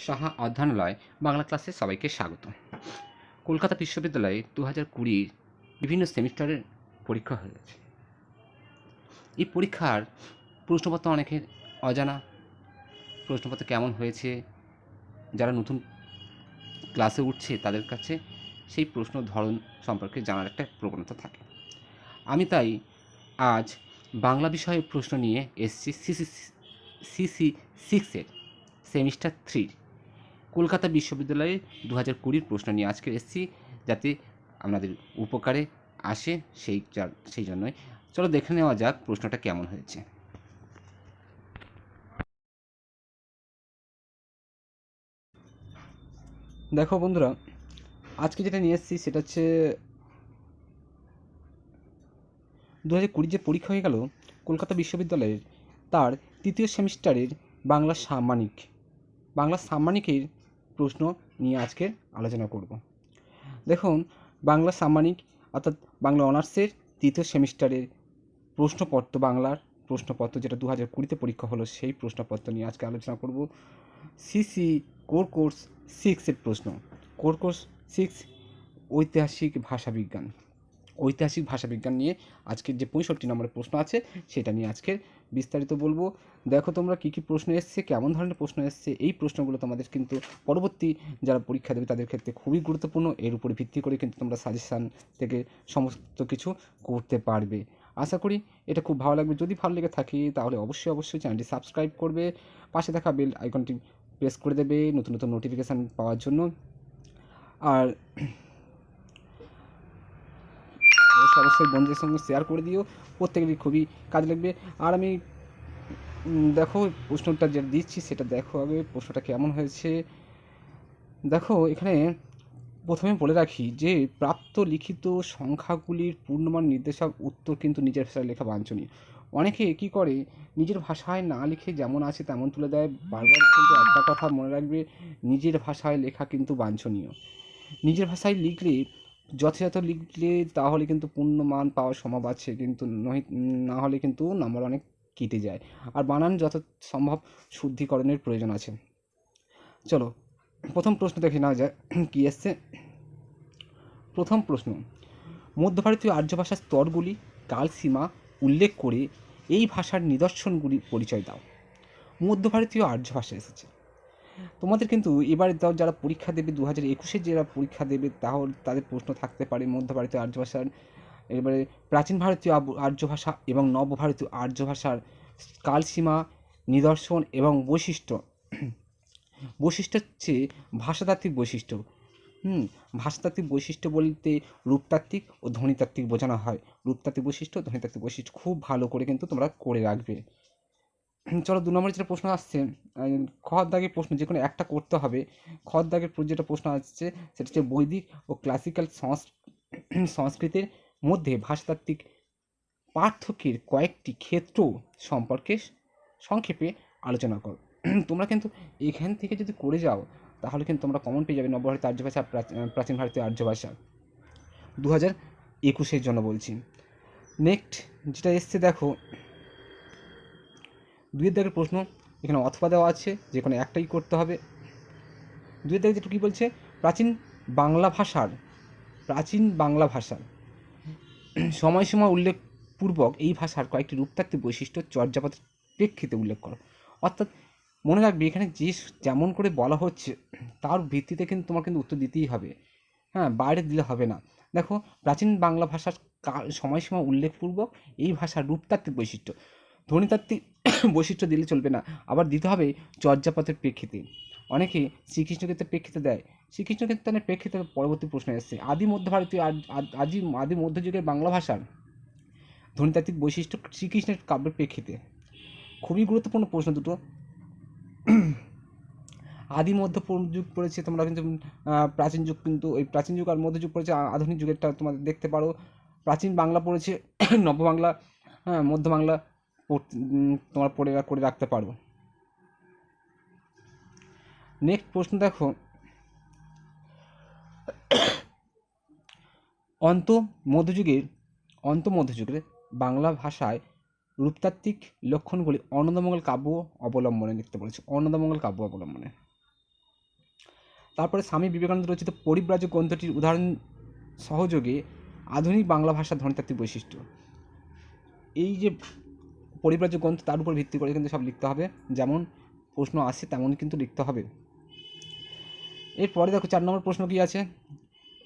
সাহা অধ্যয়নালয় বাংলা ক্লাসে সবাইকে স্বাগত। কলকাতা বিশ্ববিদ্যালয়ে 2020 বিভিন্ন সেমিস্টারের পরীক্ষা হয়েছে। এই পরীক্ষার প্রশ্নপত্র অনেকের অজানা। প্রশ্নপত্র কেমন হয়েছে, যারা নতুন ক্লাসে উঠছে তাদের কাছে সেই প্রশ্ন ধরন সম্পর্কে জানার একটা প্রবণতা থাকে। আমি তাই আজ বাংলা বিষয়ে প্রশ্ন নিয়ে এসেছি সিসি 6-এর সেমিস্টার 3 কলকাতা বিশ্ববিদ্যালয়ে 2020 প্রশ্ন নিয়ে আজকে এসেছি, যাতে আপনাদের উপকারে আসে সেই জন্যই। চলো দেখে নেওয়া যাক প্রশ্নটা কেমন হয়েছে। দেখো বন্ধুরা, আজকে যেটা নিয়ে এসেছি সেটা হচ্ছে 2020 যে পরীক্ষা হয়ে গেল কলকাতা বিশ্ববিদ্যালয়ের, তার তৃতীয় সেমিস্টারের বাংলা সাম্মানিকের প্রশ্ন নিয়ে আজকের আলোচনা করব। দেখুন, বাংলা সাম্মানিক অর্থাৎ বাংলা অনার্সের তৃতীয় সেমিস্টারের বাংলার প্রশ্নপত্র যেটা 2020 পরীক্ষা হলো, সেই প্রশ্নপত্র নিয়ে আজকে আলোচনা করব। সিসি কোর্স 6-এর প্রশ্ন। কোর্স 6 ঐতিহাসিক ভাষাবিজ্ঞান নিয়ে আজকের যে 65 নম্বরের প্রশ্ন আছে সেটা নিয়ে আজকের বিস্তারিত বলবো। দেখো তোমরা কী কী প্রশ্ন এসছে, কেমন ধরনের প্রশ্ন এসছে। এই প্রশ্নগুলো তোমাদের কিন্তু পরবর্তী যারা পরীক্ষা দেবে তাদের ক্ষেত্রে খুবই গুরুত্বপূর্ণ। এর উপরে ভিত্তি করে কিন্তু তোমরা সাজেশান থেকে সমস্ত কিছু করতে পারবে। আশা করি এটা খুব ভালো লাগবে। যদি ভালো লেগে থাকে তাহলে অবশ্যই চ্যানেলটি সাবস্ক্রাইব করবে, পাশে থাকা বেল আইকনটি প্রেস করে দেবে নতুন নোটিফিকেশান পাওয়ার জন্য। আর অবশ্যই বন্ধুদের সঙ্গে শেয়ার করে দিও, প্রত্যেকেরই খুবই কাজে লাগবে। আর আমি দেখো প্রশ্নটা যেটা দিচ্ছি সেটা দেখো আগে প্রশ্নটা কেমন হয়েছে। দেখো এখানে প্রথমে বলে রাখি যে প্রাপ্ত লিখিত সংখ্যাগুলির পূর্ণমান নির্দেশক উত্তর কিন্তু নিজের ভাষায় লেখা বাঞ্ছনীয়। অনেকে কী করে, নিজের ভাষায় না লিখে যেমন আছে তেমন তুলে দেয়। বারবার কিন্তু একটা কথা মনে রাখবে, নিজের ভাষায় লেখা কিন্তু বাঞ্ছনীয়। নিজের ভাষায় লিখলে যথাযথ লিখলে তাহলে কিন্তু পূর্ণমান পাওয়ার সম্ভব আছে, কিন্তু না হলে কিন্তু নাম্বার অনেক কেটে যায়। আর বানান যত সম্ভব শুদ্ধিকরণের প্রয়োজন আছে। চলো প্রথম প্রশ্ন দেখে নেওয়া যায় কী এসছে। প্রথম প্রশ্ন, মধ্য ভারতীয় আর্য ভাষার স্তরগুলি কালসীমা উল্লেখ করে এই ভাষার নিদর্শনগুলি পরিচয় দাও। মধ্য ভারতীয় আর্য ভাষা এসেছে। তোমাদের কিন্তু এবারে যারা পরীক্ষা দেবে 2021 যারা পরীক্ষা দেবে তাহলে তাদের প্রশ্ন থাকতে পারে মধ্য ভারতীয় আর্য ভাষার, এবারে প্রাচীন ভারতীয় আর্য ভাষা এবং নব ভারতীয় আর্য ভাষার কালসীমা, নিদর্শন এবং বৈশিষ্ট্য হচ্ছে ভাষাতাত্ত্বিক বৈশিষ্ট্য। ভাষাতাত্ত্বিক বৈশিষ্ট্য বলতে রূপতাত্ত্বিক ও ধ্বনিতাত্ত্বিক বোঝানো হয়। রূপতাত্ত্বিক বৈশিষ্ট্য, ধ্বনিতাত্ত্বিক বৈশিষ্ট্য খুব ভালো করে কিন্তু তোমরা করে রাখবে। চলো 2 নম্বরে যেটা প্রশ্ন আসছে, খ দাগের প্রশ্ন যে কোনো একটা করতে হবে। খ দাগের যেটা প্রশ্ন আসছে সেটা হচ্ছে বৈদিক ও ক্লাসিক্যাল সংস্কৃতের মধ্যে ভাষাতাত্ত্বিক পার্থক্যের কয়েকটি ক্ষেত্র সম্পর্কে সংক্ষেপে আলোচনা করো। তোমরা কিন্তু এখান থেকে যদি করে যাও তাহলে কিন্তু তোমরা কমন পেয়ে যাবে নবভারতীয় আর্য ভাষা, প্রাচীন ভারতীয় আর্য ভাষা 2021 জন্য বলছি। নেক্সট যেটা এসছে দেখো 2 দাগের প্রশ্ন, এখানে অথবা দেওয়া আছে, যে কোনো একটাই করতে হবে। 2 দাগে যেটা কী বলছে, প্রাচীন বাংলা ভাষার সময়সীমা উল্লেখপূর্বক এই ভাষার কয়েকটি রূপতাত্ত্বিক বৈশিষ্ট্য চর্যাপদের প্রেক্ষিতে উল্লেখ করো। অর্থাৎ মনে রাখবে এখানে যে যেমন করে বলা হচ্ছে তার ভিত্তিতে কিন্তু তোমার কিন্তু উত্তর দিতেই হবে। বাইরে দিলে হবে না। দেখো, প্রাচীন বাংলা ভাষার সময়সীমা উল্লেখপূর্বক এই ভাষার রূপতাত্ত্বিক বৈশিষ্ট্য, ধ্বনিতাত্ত্বিক বৈশিষ্ট্য দিলে চলবে না, আবার দিতে হবে চর্যাপদের প্রেক্ষিতে। অনেকে শ্রীকৃষ্ণকীর্তনের প্রেক্ষিতে দেয়। শ্রীকৃষ্ণকীর্তনের প্রেক্ষিতে পরবর্তী প্রশ্ন এসেছে আদি মধ্যযুগের বাংলা ভাষার ধ্বনিতাত্ত্বিক বৈশিষ্ট্য শ্রীকৃষ্ণের কাব্যের প্রেক্ষিতে। খুবই গুরুত্বপূর্ণ প্রশ্ন দুটো। আদি মধ্য যুগ পড়েছে তোমরা, কিন্তু প্রাচীন যুগ, কিন্তু এই প্রাচীন যুগ আর মধ্যযুগ পড়েছে, আধুনিক যুগেরটা তোমাদের দেখতে পারো। প্রাচীন বাংলা পড়েছে, নববাংলা, মধ্য বাংলা তোমার করে রাখতে পারো। নেক্সট প্রশ্ন দেখো, মধ্যযুগের বাংলা ভাষায় রূপতাত্ত্বিক লক্ষণগুলি অনন্দমঙ্গল কাব্য অবলম্বনে লিখতে বলেছে। অনন্দমঙ্গল কাব্য অবলম্বনে তারপরে স্বামী বিবেকানন্দ রচিত পরিব্রাজক গ্রন্থটির উদাহরণ সহযোগে আধুনিক বাংলা ভাষার ধ্বনিতাত্ত্বিক বৈশিষ্ট্য। এই যে পরিব্রাজক গ্রন্থ, তার উপর ভিত্তি করে কিন্তু সব লিখতে হবে, যেমন প্রশ্ন আসে তেমন কিন্তু লিখতে হবে। এরপরে দেখো 4 নম্বর প্রশ্ন কী আছে।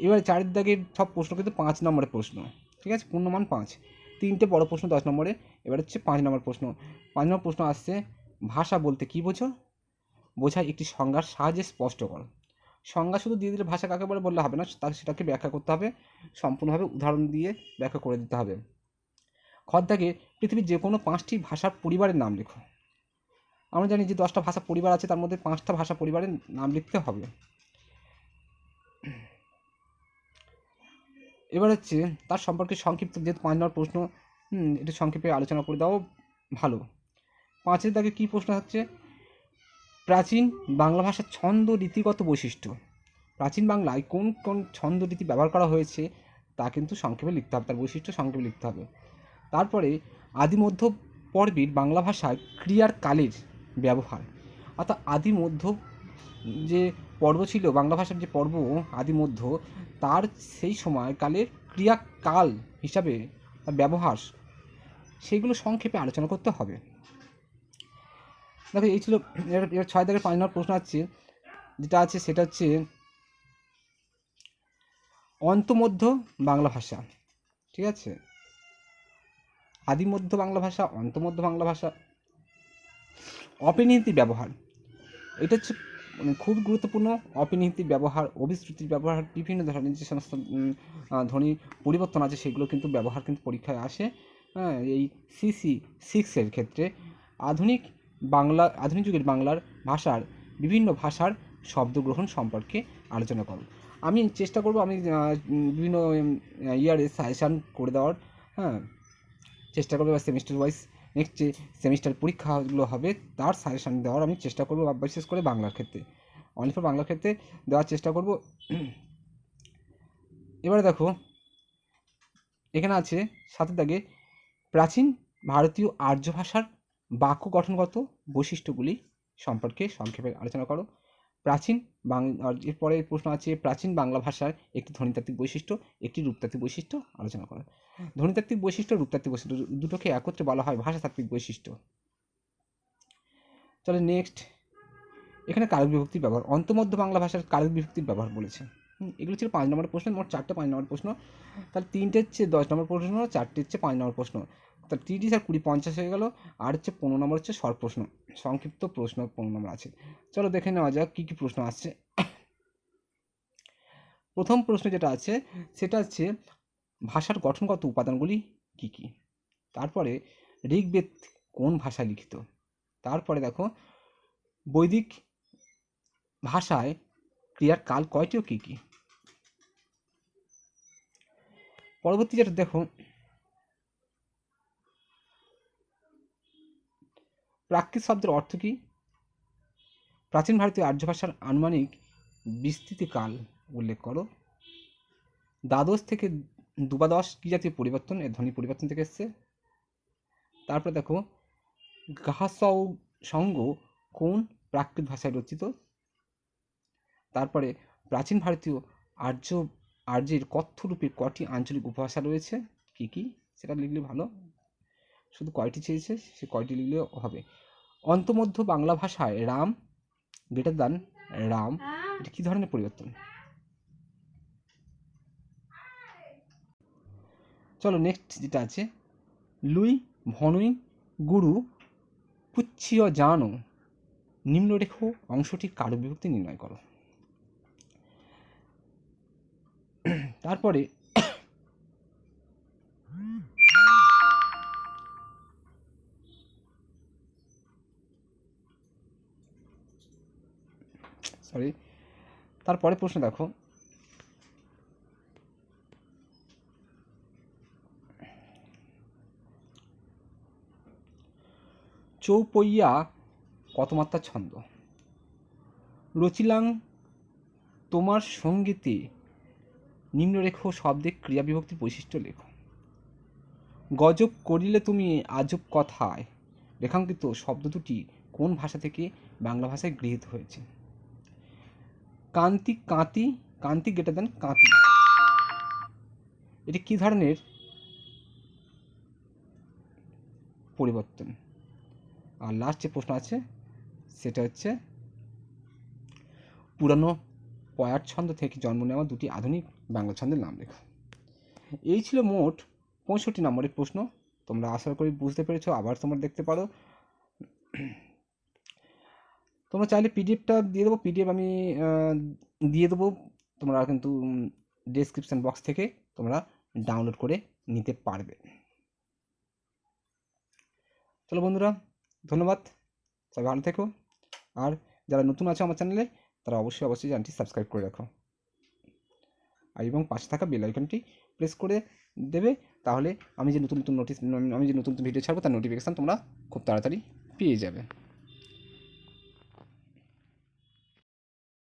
এবারে 4 দাগের সব প্রশ্ন কিন্তু 5 নম্বরের প্রশ্ন, ঠিক আছে, পূর্ণমান 5, 3টে বড় প্রশ্ন 10 নম্বরে। এবার হচ্ছে 5 নম্বর প্রশ্ন। 5 নম্বর প্রশ্ন আসছে, ভাষা বলতে কী বোঝো? বোঝায় একটি সংজ্ঞার সাহায্যে স্পষ্ট করো। সংজ্ঞা শুধু দিয়ে দিলে ভাষা কাকে বলে বললে হবে না, তাকে সেটাকে ব্যাখ্যা করতে হবে, সম্পূর্ণভাবে উদাহরণ দিয়ে ব্যাখ্যা করে দিতে হবে। খর দাগে পৃথিবীর যে কোনো 5টি ভাষার পরিবারের নাম লেখো। আমরা জানি যে 10টা ভাষা পরিবার আছে, তার মধ্যে 5টা ভাষা পরিবারের নাম লিখতে হবে। এবার হচ্ছে তার সম্পর্কে সংক্ষিপ্ত, যেহেতু 5 নম্বর প্রশ্ন, একটু সংক্ষেপে আলোচনা করে দাও ভালো। 5-এর দাগে কী প্রশ্ন হচ্ছে, প্রাচীন বাংলা ভাষার ছন্দ রীতিগত বৈশিষ্ট্য। প্রাচীন বাংলায় কোন কোন ছন্দ রীতি ব্যবহার করা হয়েছে তা কিন্তু সংক্ষেপে লিখতে হবে, তার বৈশিষ্ট্য সংক্ষেপে লিখতে হবে। তারপরে আদি মধ্য পর্বের বাংলা ভাষায় ক্রিয়ার কালের ব্যবহার, অর্থাৎ আদি মধ্য যে পর্ব ছিল বাংলা ভাষার, যে পর্ব আদি মধ্য, তার সেই সময়কালের ক্রিয়াকাল হিসাবে তার ব্যবহার, সেইগুলো সংক্ষেপে আলোচনা করতে হবে। দেখো এই ছিল। এবার 6 থেকে 5 নম্বর প্রশ্ন আছে, যেটা আছে সেটা হচ্ছে অন্তমধ্য বাংলা ভাষা, ঠিক আছে, আদিমধ্য বাংলা ভাষা, অন্তমধ্য বাংলা ভাষা, অপিনিহিতি ব্যবহার। এটা হচ্ছে খুব গুরুত্বপূর্ণ। অপিনিহিতি ব্যবহার, অভিশ্রুতির ব্যবহার, বিভিন্ন ধরনের যে সমস্ত ধ্বনি পরিবর্তন আছে সেগুলো কিন্তু ব্যবহার কিন্তু পরীক্ষায় আসে। হ্যাঁ, এই CC 6-এর ক্ষেত্রে আধুনিক যুগের বাংলার ভাষার বিভিন্ন ভাষার শব্দগ্রহণ সম্পর্কে আলোচনা করব। আমি চেষ্টা করব, আমি বিভিন্ন ইয়ারে সাজেশান করে দেওয়ার, হ্যাঁ, চেষ্টা করবো। এবার সেমিস্টার ওয়াইজ নেক্সট যে সেমিস্টার পরীক্ষাগুলো হবে তার সাজেশান দেওয়ার আমি চেষ্টা করবো, বিশেষ করে বাংলার ক্ষেত্রে, অনলি ফর বাংলার ক্ষেত্রে দেওয়ার চেষ্টা করব। এবারে দেখো এখানে আছে 7 দাগে, প্রাচীন ভারতীয় আর্য ভাষার বাক্য গঠনগত বৈশিষ্ট্যগুলি সম্পর্কে সংক্ষেপে আলোচনা করো। প্রাচীন এরপরে প্রশ্ন আছে, প্রাচীন বাংলা ভাষার একটি ধ্বনিতাত্ত্বিক বৈশিষ্ট্য, একটি রূপতাত্ত্বিক বৈশিষ্ট্য আলোচনা করো। ধ্বনিতাত্ত্বিক বৈশিষ্ট্য, রূপতাত্ত্বিক বৈশিষ্ট্য দুটোকে একত্রে বলা হয় ভাষাতাত্ত্বিক বৈশিষ্ট্য। চলে নেক্সট, এখানে কারক বিভক্তির ব্যবহার, অন্তমধ্য বাংলা ভাষার কারক বিভক্তির ব্যবহার বলেছে। এগুলো ছিল 5 নম্বর প্রশ্ন, মোট 4টে 5 নম্বর প্রশ্ন। তাহলে 3টে হচ্ছে 10 নম্বর প্রশ্ন, 4টে হচ্ছে 5 নম্বর প্রশ্ন। তাহলে 30 আর 20 50 হয়ে গেল। আর হচ্ছে 15 নম্বর হচ্ছে শর্ট প্রশ্ন, সংক্ষিপ্ত প্রশ্ন 15 নম্বর আছে। চলো দেখে নেওয়া যাক কী কী প্রশ্ন আসছে। প্রথম প্রশ্ন যেটা আছে সেটা হচ্ছে ভাষার গঠনগত উপাদানগুলি কী কী। তারপরে ঋগ্বেদ কোন ভাষায় লিখিত। তারপরে দেখো বৈদিক ভাষায় ক্রিয়ার কাল কয়টি ও কী কী। পরবর্তী যেটা দেখো, প্রাকৃত শব্দের অর্থ কী। প্রাচীন ভারতীয় আর্য ভাষার আনুমানিক বিস্তৃতিকাল উল্লেখ করো। দ্বাদশ থেকে দ্বাদশ কী জাতীয় পরিবর্তন, এর ধ্বনি পরিবর্তন থেকে এসছে। তারপরে দেখো গাহাসৌ সঙ্গ কোন প্রাকৃত ভাষায় রচিত। তারপরে প্রাচীন ভারতীয় আর্যের কথ্যরূপের কটি আঞ্চলিক উপভাষা রয়েছে, কী কী, সেটা লিখলে ভালো, শুধু কয়টি চেয়েছে সে কয়টি লিখলেও হবে। অন্তমধ্য বাংলা ভাষায় রাম গ্রেটার দ্যান রাম, এটা কী ধরনের পরিবর্তন। চলো নেক্সট যেটা আছে, লুই ভনুই গুরু পুচ্ছিয় জানো নিম্নরেখ অংশটির কারক বিভক্তি নির্ণয় করো। তারপরে তারপরে প্রশ্ন দেখো, চৌপইয়া কত মাত্রা ছন্দ। রচিলাং তোমার সঙ্গীতে নিম্নরেখ শব্দে ক্রিয়া বিভক্তি বৈশিষ্ট্য লেখো। গজব করিলে তুমি আজব কথায় রেখাঙ্কিত শব্দ দুটি কোন ভাষা থেকে বাংলা ভাষায় গৃহীত হয়েছে। কান্তি কাঁতি, কান্তি গ্রেটার দেন কাঁতি, এটি কী ধরনের পরিবর্তন? আর লাস্ট যে প্রশ্ন আছে সেটা হচ্ছে পুরানো পয়ার ছন্দ থেকে জন্ম নেওয়া দুটি আধুনিক বাংলা ছন্দের নাম লেখো। এই ছিল মোট 65 নম্বরের প্রশ্ন। তোমরা আশা করি বুঝতে পেরেছো। আবার তোমরা দেখতে পারো। তোমরা চাইলে পিডিএফটা দিয়ে দেবো, পিডিএফ আমি দিয়ে দেবো, তোমরা কিন্তু ডেসক্রিপশান বক্স থেকে তোমরা ডাউনলোড করে নিতে পারবে। চলো বন্ধুরা, ধন্যবাদ, সবাই ভালো থেকো। আর যারা নতুন আছো আমার চ্যানেলে তারা অবশ্যই চ্যানেলটি সাবস্ক্রাইব করে রাখো আর এবং পাশে থাকা বেল আইকনটি প্রেস করে দেবে, তাহলে আমি যে নতুন নতুন ভিডিও ছাড়বো তার নোটিফিকেশান তোমরা খুব তাড়াতাড়ি পেয়ে যাবে।